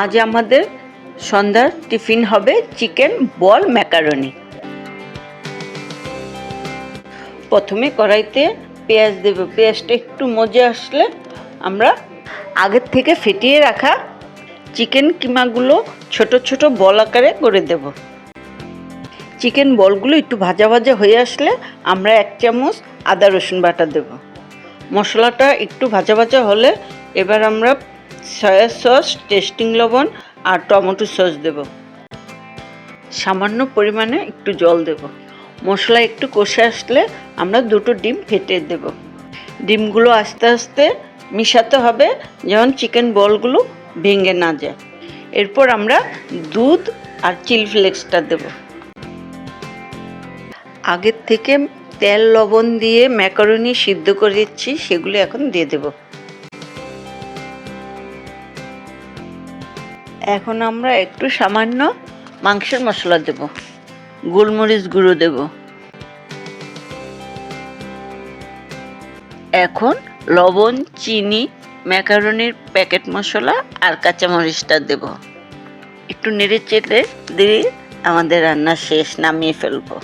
আজ আমাদের সন্ধ্যার টিফিন হবে চিকেন বল ম্যাকারনি। প্রথমে কড়াইতে পেঁয়াজ দেব। পেঁয়াজটা একটু মজে আসলে আমরা আগের থেকে ফেটিয়ে রাখা চিকেন কিমাগুলো ছোট ছোট বল আকারে করে দেব। চিকেন বলগুলো একটু ভাজা ভাজা হয়ে আসলে আমরা 1 চামচ আদা রসুন বাটা দেব। মশলাটা একটু ভাজা ভাজা হলে এবার আমরা সয়া সস, টেস্টিং লবণ আর টমেটো সস দেব। সামান্য পরিমাণে একটু জল দেব। মশলা একটু কষে আসলে আমরা 2টো ডিম ফেটে দেব। ডিমগুলো আস্তে আস্তে মিশাতে হবে যেমন চিকেন বলগুলো ভেঙে না যায়। এরপর আমরা দুধ আর চিলি ফ্লেক্সটা দেব। আগের থেকে তেল লবণ দিয়ে ম্যাকারনি সিদ্ধ করেছি, সেগুলো এখন দিয়ে দেব। এখন আমরা একটু সামান্য মাংসের মশলা দেব, গোলমরিচ গুঁড়ো দেব। এখন লবণ, চিনি, ম্যাকারনির প্যাকেট মশলা আর কাঁচামরিচটা দেব। একটু নেড়ে চেড়ে দিয়ে আমাদের রান্না শেষ, নামিয়ে ফেলবো।